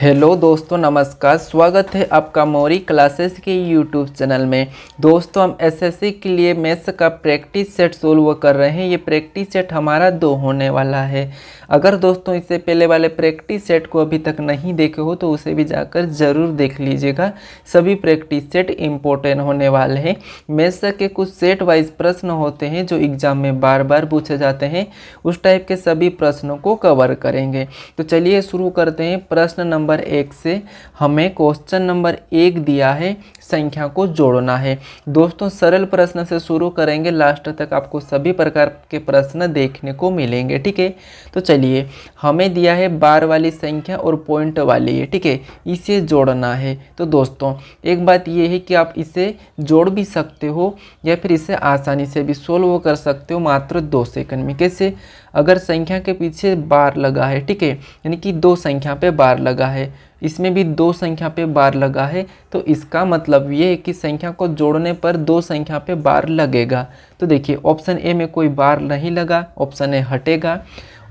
Hello दोस्तों, नमस्कार। स्वागत है आपका मौरी क्लासेस के यूट्यूब चैनल में। दोस्तों, हम एसएससी के लिए मैथ्स का प्रैक्टिस सेट सोल्व कर रहे हैं। ये प्रैक्टिस सेट हमारा 2 होने वाला है। अगर दोस्तों इससे पहले वाले प्रैक्टिस सेट को अभी तक नहीं देखे हो तो उसे भी जाकर ज़रूर देख लीजिएगा। सभी प्रैक्टिस सेट इम्पोर्टेंट होने वाले हैं। मैथ्स के कुछ सेट वाइज प्रश्न होते हैं जो एग्जाम में बार बार पूछे जाते हैं। उस टाइप के सभी प्रश्नों को कवर करेंगे। तो चलिए शुरू करते हैं। प्रश्न नंबर 1 से हमें क्वेश्चन नंबर 1 दिया है, संख्या को जोड़ना है। दोस्तों सरल प्रश्न से शुरू करेंगे, लास्ट तक आपको सभी प्रकार के प्रश्न देखने को मिलेंगे। ठीक है, तो चलिए हमें दिया है बार वाली संख्या और पॉइंट वाली है। ठीक है, इसे जोड़ना है। तो दोस्तों एक बात ये है कि आप इसे जोड़ भी सकते हो या फिर इसे आसानी से भी सोल्व कर सकते हो मात्र 2 सेकंड में। कैसे? अगर संख्या के पीछे बार लगा है, ठीक है, यानी कि 2 संख्या पे बार लगा है, इसमें भी 2 संख्या पे बार लगा है, तो इसका मतलब ये है कि संख्या को जोड़ने पर 2 संख्या पे बार लगेगा। तो देखिए ऑप्शन ए में कोई बार नहीं लगा, ऑप्शन ए हटेगा।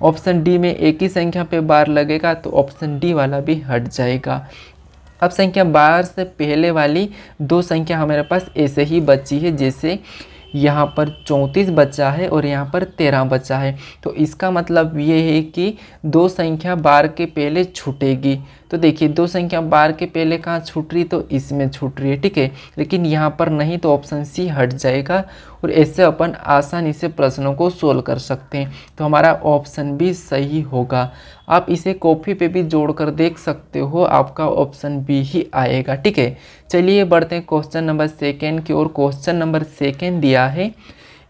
ऑप्शन डी में एक ही संख्या पे बार लगेगा तो ऑप्शन डी वाला भी हट जाएगा। अब संख्या बार से पहले वाली 2 संख्या हमारे पास ऐसे ही बची है, जैसे यहाँ पर 34 बचा है और यहाँ पर 13 बचा है। तो इसका मतलब ये है कि 2 संख्या बार के पहले छूटेगी। तो देखिए 2 संख्या बार के पहले कहाँ छूट रही, तो इसमें छूट रही है। ठीक है, लेकिन यहाँ पर नहीं तो ऑप्शन सी हट जाएगा और ऐसे अपन आसानी से प्रश्नों को सोल्व कर सकते हैं। तो हमारा ऑप्शन बी सही होगा। आप इसे कॉपी पे भी जोड़कर देख सकते हो, आपका ऑप्शन बी ही आएगा। ठीक है, चलिए बढ़ते हैं क्वेश्चन नंबर 2 की ओर। क्वेश्चन नंबर 2 दिया है,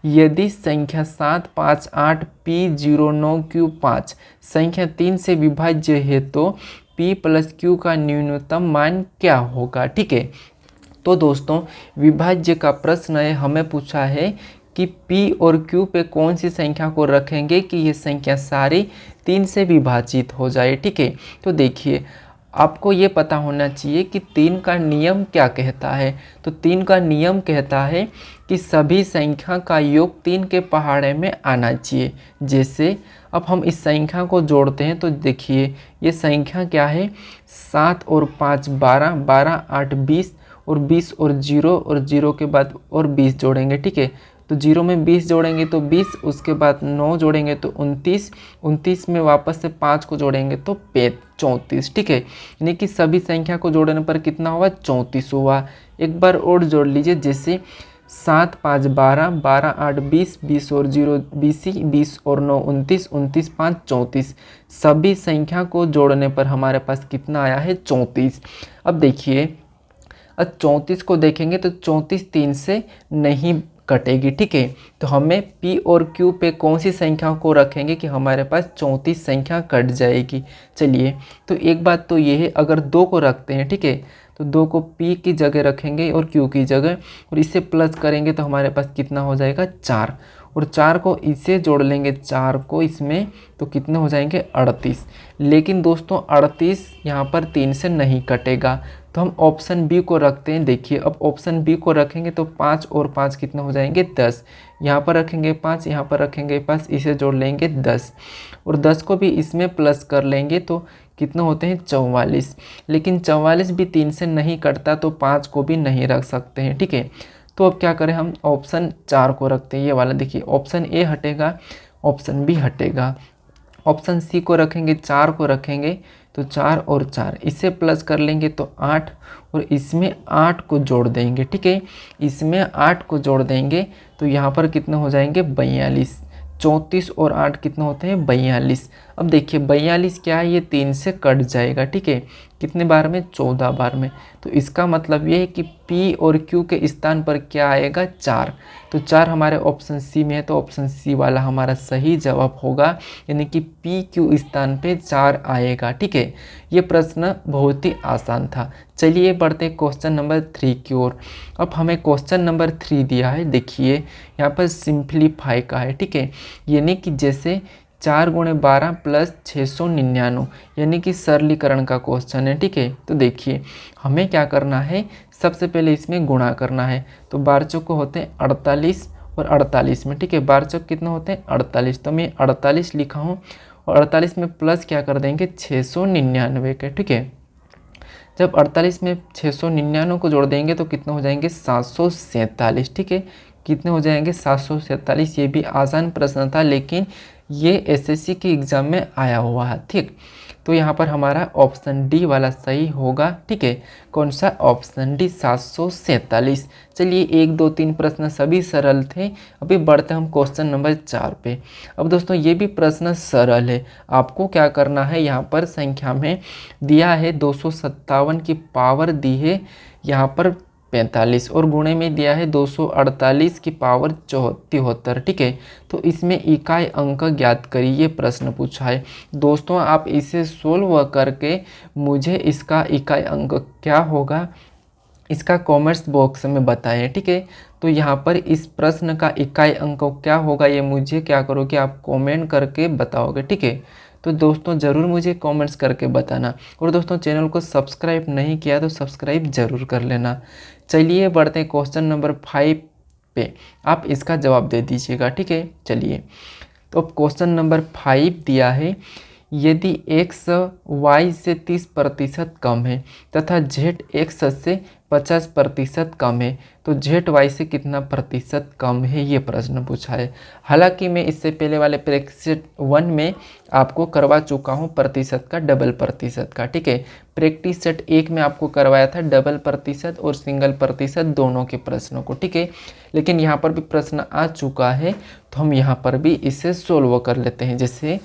यदि संख्या 7, 5, 8, P0, 9, Q5 संख्या 3 से विभाज्य है तो P प्लस Q का न्यूनतम मान क्या होगा। ठीक है, तो दोस्तों विभाज्य का प्रश्न है, हमें पूछा है कि P और Q पे कौन सी संख्या को रखेंगे कि ये संख्या सारी 3 से विभाजित हो जाए। ठीक है, तो देखिए आपको ये पता होना चाहिए कि 3 का नियम क्या कहता है। तो 3 का नियम कहता है कि सभी संख्या का योग 3 के पहाड़े में आना चाहिए। जैसे अब हम इस संख्या को जोड़ते हैं तो देखिए ये संख्या क्या है, 7 और 5 12, 12 8 20 और 20 और 0 के बाद और 20 जोड़ेंगे। ठीक है, तो 0 में 20 जोड़ेंगे तो 20, उसके बाद 9 जोड़ेंगे तो 29, 29 में वापस से 5 को जोड़ेंगे तो 34। ठीक है, यानी कि सभी संख्या को जोड़ने पर कितना हुआ, 34 हुआ। एक बार और जोड़ लीजिए, जैसे 7 5 12, 12 8 20, 20 और 0 20, 20 और 9 29, 29 5 34। सभी संख्या को जोड़ने पर हमारे पास कितना आया है, 34। अब देखिए अब 34 को देखेंगे तो 34 3 से नहीं कटेगी। ठीक है, तो हमें P और Q पे कौन सी संख्या को रखेंगे कि हमारे पास 34 संख्या कट जाएगी। चलिए, तो एक बात तो ये है, अगर 2 को रखते हैं, ठीक है, तो 2 को P की जगह रखेंगे और Q की जगह, और इसे प्लस करेंगे तो हमारे पास कितना हो जाएगा, 4। और 4 को इसे जोड़ लेंगे, 4 को इसमें, तो कितने हो जाएंगे, 38। लेकिन दोस्तों 38 यहाँ पर 3 से नहीं कटेगा, तो हम ऑप्शन बी को रखते हैं। देखिए अब ऑप्शन बी को रखेंगे तो 5 और 5 कितने हो जाएंगे, 10। यहाँ पर रखेंगे 5, यहाँ पर रखेंगे 5, इसे जोड़ लेंगे 10 और 10 को भी इसमें प्लस कर लेंगे तो कितने होते हैं, 44। लेकिन 44 भी 3 से नहीं कटता तो 5 को भी नहीं रख सकते हैं। ठीक है, तो अब क्या करें, हम ऑप्शन 4 को रखते हैं, ये वाला। देखिए ऑप्शन ए हटेगा, ऑप्शन बी हटेगा। ऑप्शन सी को रखेंगे, 4 को रखेंगे तो 4 और 4 इसे प्लस कर लेंगे तो 8 और इसमें 8 को जोड़ देंगे। ठीक है, इसमें 8 को जोड़ देंगे तो यहाँ पर कितने हो जाएंगे, 42। 34 और 8 कितने होते हैं, 42। अब देखिए 42 क्या है, ये 3 से कट जाएगा। ठीक है, कितने बार में, 14 बार में। तो इसका मतलब ये है कि P और Q के स्थान पर क्या आएगा, 4। तो 4 हमारे ऑप्शन सी में है, तो ऑप्शन सी वाला हमारा सही जवाब होगा, यानी कि P Q स्थान पे 4 आएगा। ठीक है, ये प्रश्न बहुत ही आसान था। चलिए बढ़ते क्वेश्चन नंबर 3 की ओर। अब हमें क्वेश्चन नंबर 3 दिया है, देखिए यहाँ पर सिंप्लीफाई का है। ठीक है, यानी कि जैसे 4 गुणे 12 प्लस 699, यानी कि सरलीकरण का क्वेश्चन है। ठीक है, तो देखिए हमें क्या करना है, सबसे पहले इसमें गुणा करना है। तो 12 चौक को होते हैं 48 और 48 में, ठीक है, 12 चौक कितने होते हैं, 48। तो मैं 48 लिखा हूँ और 48 में प्लस क्या कर देंगे, 699 के। ठीक है, जब 48 में 699 को जोड़ देंगे तो कितने हो जाएंगे 747। ठीक है, कितने हो जाएंगे 747। ये भी आसान प्रश्न था लेकिन ये एसएससी के एग्ज़ाम में आया हुआ है। ठीक, तो यहाँ पर हमारा ऑप्शन डी वाला सही होगा। ठीक है, कौन सा? Option D 747। चलिए 1 2 3 प्रश्न सभी सरल थे। अभी बढ़ते हम क्वेश्चन नंबर 4 पे। अब दोस्तों ये भी प्रश्न सरल है। आपको क्या करना है, यहाँ पर संख्या में दिया है 257 की पावर दी है यहाँ पर 45 और गुणे में दिया है 248 की पावर 74। ठीक है, तो इसमें इकाई अंक ज्ञात करिए, ये प्रश्न पूछा है। दोस्तों आप इसे सोल्व करके मुझे इसका इकाई अंक क्या होगा इसका कमेंट्स बॉक्स में बताएं। ठीक है, तो यहाँ पर इस प्रश्न का इकाई अंक क्या होगा ये मुझे क्या करोगे, आप कमेंट करके बताओगे। ठीक है, तो दोस्तों ज़रूर मुझे कमेंट्स करके बताना। और दोस्तों चैनल को सब्सक्राइब नहीं किया तो सब्सक्राइब ज़रूर कर लेना। चलिए बढ़ते हैं क्वेश्चन नंबर 5 पे, आप इसका जवाब दे दीजिएगा। ठीक है, चलिए तो अब क्वेश्चन नंबर 5 दिया है, यदि x y से 30% कम है तथा z x से 50% कम है तो z y से कितना प्रतिशत कम है, ये प्रश्न पूछा है। हालांकि मैं इससे पहले वाले प्रैक्टिस 1 में आपको करवा चुका हूँ प्रतिशत का, डबल प्रतिशत का। ठीक है, प्रैक्टिस सेट 1 में आपको करवाया था डबल प्रतिशत और सिंगल प्रतिशत दोनों के प्रश्नों को। ठीक है, लेकिन यहाँ पर भी प्रश्न आ चुका है तो हम यहाँ पर भी इसे सोल्व कर लेते हैं। जैसे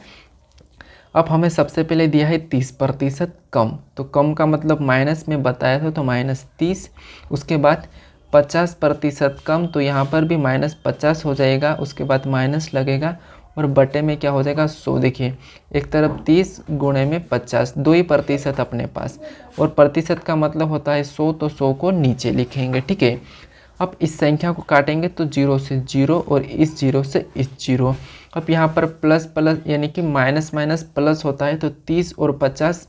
अब हमें सबसे पहले दिया है 30% कम, तो कम का मतलब माइनस में बताया था तो -30। उसके बाद 50% कम, तो यहाँ पर भी -50 हो जाएगा। उसके बाद माइनस लगेगा और बटे में क्या हो जाएगा 100। देखिए एक तरफ 30 गुणे में 50, 2 ही प्रतिशत अपने पास, और प्रतिशत का मतलब होता है 100, तो 100 को नीचे लिखेंगे। ठीक है, अब इस संख्या को काटेंगे तो 0 से 0 और इस 0 से इस 0। अब यहाँ पर प्लस प्लस यानी कि माइनस माइनस प्लस होता है, तो 30 और 50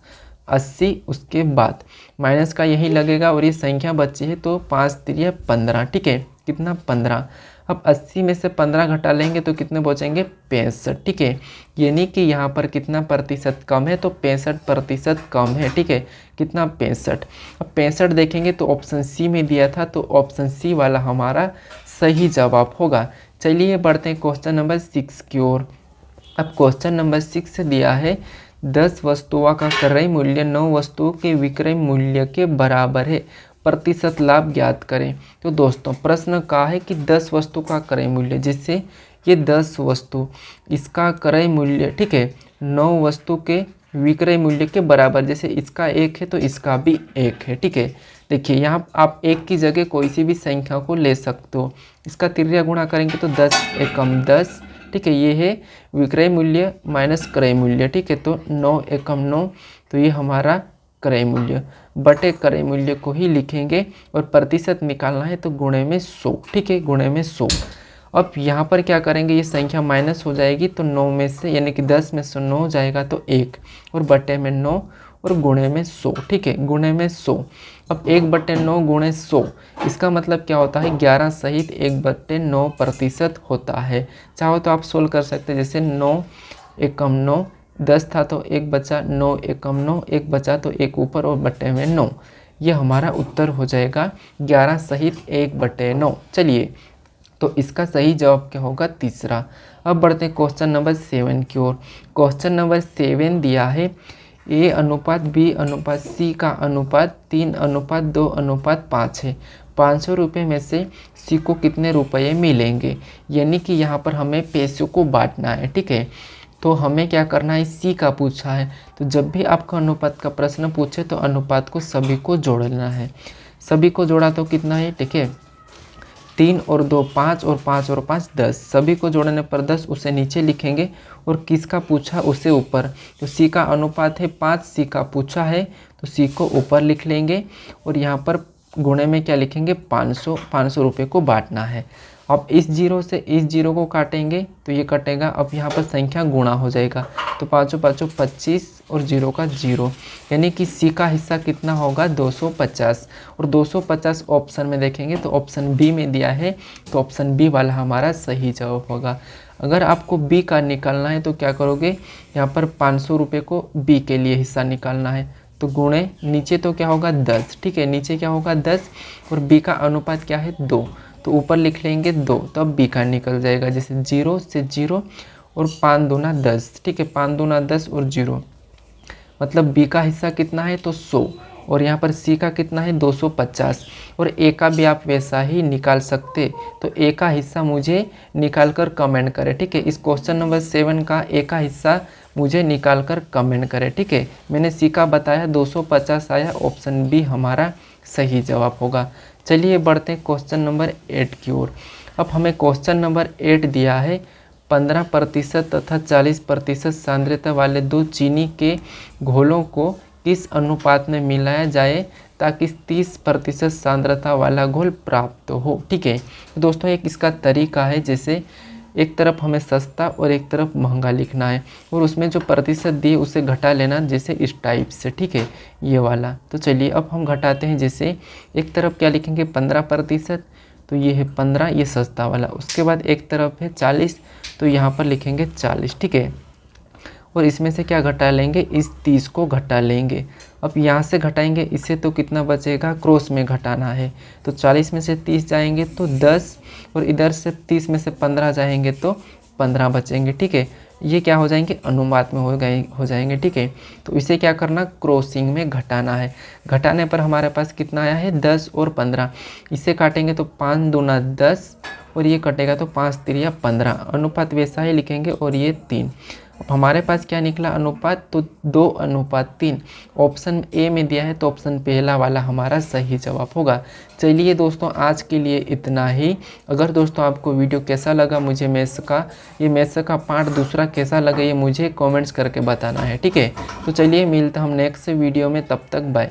80, उसके बाद माइनस का यही लगेगा और ये संख्या बची है तो 5 3 15। ठीक है, कितना 15। अब 80 में से 15 घटा लेंगे तो कितने बचेंगे 65। ठीक है, यानी कि यहाँ पर कितना प्रतिशत कम है, तो 65% कम है। ठीक है, कितना 65। अब 65 देखेंगे तो ऑप्शन सी में दिया था, तो ऑप्शन सी वाला हमारा सही जवाब होगा। चलिए बढ़ते हैं क्वेश्चन नंबर 6 की ओर। अब क्वेश्चन नंबर 6 से दिया है 10 वस्तुओं का क्रय मूल्य 9 वस्तुओं के विक्रय मूल्य के बराबर है, प्रतिशत लाभ ज्ञात करें। तो दोस्तों प्रश्न कहा है कि 10 वस्तु का क्रय मूल्य, जिससे ये 10 वस्तु इसका क्रय मूल्य, ठीक है, 9 वस्तु के विक्रय मूल्य के बराबर, जैसे इसका 1 है तो इसका भी 1 है। ठीक है, देखिए यहाँ आप 1 की जगह कोई सी भी संख्या को ले सकते हो। इसका तिर्या गुणा करेंगे तो 10 एकम 10। ठीक है, ये है विक्रय मूल्य माइनस क्रय मूल्य। ठीक है, तो 9 एकम 9, तो ये हमारा क्रय मूल्य बटे क्रय मूल्य को ही लिखेंगे और प्रतिशत निकालना है तो गुणे में 100। ठीक है, गुणे में 100। अब यहाँ पर क्या करेंगे, ये संख्या माइनस हो जाएगी तो 9 में से यानी कि 10 में से 9 जाएगा तो 1 और बटे में 9 और गुणे में 100। ठीक है, गुणे में 100। अब 1/9 गुणे 100, इसका मतलब क्या होता है 11 सहित 1/9 प्रतिशत होता है। चाहो तो आप सोल्व कर सकते हैं, जैसे 9 एकम 9, 10 था तो 1 बचा, 9 एकम 9, 1 बचा तो 1 ऊपर और बटे में 9। ये हमारा उत्तर हो जाएगा 11 सहित 1/9। चलिए तो इसका सही जवाब क्या होगा, तीसरा। अब बढ़ते हैं क्वेश्चन नंबर 7 की ओर। क्वेश्चन नंबर 7 दिया है A अनुपात B अनुपात C का अनुपात 3:2:5 है। 500 रुपये में से C को कितने रुपये मिलेंगे, यानी कि यहाँ पर हमें पैसों को बांटना है। ठीक है, तो हमें क्या करना है, C का पूछा है, तो जब भी आपका अनुपात का प्रश्न पूछे तो अनुपात को सभी को जोड़ना है। सभी को जोड़ा तो कितना है, ठीक है, 3 और 2 5 और 5 और 5 10, सभी को जोड़ने पर 10, उसे नीचे लिखेंगे और किसका पूछा उसे ऊपर। तो C का अनुपात है 5, C का पूछा है तो C को ऊपर लिख लेंगे और यहाँ पर गुणे में क्या लिखेंगे 500 रुपये को बांटना है। अब इस 0 से इस 0 को काटेंगे तो ये कटेगा, अब यहाँ पर संख्या गुणा हो जाएगा तो 5 5 25 और 0 का 0, यानी कि C का हिस्सा कितना होगा 250। और 250 ऑप्शन में देखेंगे तो ऑप्शन बी में दिया है, तो ऑप्शन बी वाला हमारा सही जवाब होगा। अगर आपको बी का निकालना है तो क्या करोगे, यहाँ पर 500 रुपये को बी के लिए हिस्सा निकालना है, तो गुणे नीचे तो क्या होगा 10, ठीक है, नीचे क्या होगा 10 और b का अनुपात क्या है 2, तो ऊपर लिख लेंगे 2, तो अब b का निकल जाएगा, जैसे 0 से 0 और 5 दूना 10, ठीक है, 5 दूना 10 और 0, मतलब b का हिस्सा कितना है तो 100 और यहाँ पर c का कितना है 250 और a का भी आप वैसा ही निकाल सकते, तो a का हिस्सा मुझे निकाल कर कमेंट करें, ठीक है। इस क्वेश्चन नंबर 7 का a का हिस्सा मुझे निकाल कर कमेंट करें, ठीक है। मैंने c का बताया 250 आया, ऑप्शन बी हमारा सही जवाब होगा। चलिए बढ़ते हैं क्वेश्चन नंबर 8 की ओर। अब हमें क्वेश्चन नंबर 8 दिया है 15% तथा 40% सांद्रता वाले दो चीनी के घोलों को किस अनुपात में मिलाया जाए ताकि 30% सांद्रता वाला घोल प्राप्त हो, ठीक है। तो दोस्तों एक इसका तरीका है, जैसे एक तरफ हमें सस्ता और एक तरफ महंगा लिखना है और उसमें जो प्रतिशत दिए उसे घटा लेना, जैसे इस टाइप से, ठीक है, ये वाला। तो चलिए अब हम घटाते हैं, जैसे एक तरफ क्या लिखेंगे 15%, तो ये है 15, ये सस्ता वाला। उसके बाद एक तरफ है 40, तो यहाँ पर लिखेंगे 40, ठीक है, और इसमें से क्या घटा लेंगे, इस 30 को घटा लेंगे। अब यहाँ से घटाएंगे इससे तो कितना बचेगा, क्रॉस में घटाना है, तो 40 में से 30 जाएंगे तो 10 और इधर से 30 में से 15 जाएंगे तो 15 बचेंगे, ठीक है। ये क्या हो जाएंगे, अनुपात में हो जाएंगे, ठीक है। तो इसे क्या करना, क्रॉसिंग में घटाना है। घटाने पर हमारे पास कितना आया है 10 और 15, इसे काटेंगे तो 5 दूना 10 और ये कटेगा तो 5 तिरिया 15, अनुपात वैसा ही लिखेंगे और ये 3। अब हमारे पास क्या निकला अनुपात, तो 2:3। ऑप्शन ए में दिया है तो ऑप्शन पहला वाला हमारा सही जवाब होगा। चलिए दोस्तों आज के लिए इतना ही। अगर दोस्तों आपको वीडियो कैसा लगा, मुझे मैथ्स का पार्ट दूसरा कैसा लगा ये मुझे कमेंट्स करके बताना है, ठीक है। तो चलिए मिलते हम नेक्स्ट वीडियो में, तब तक बाय।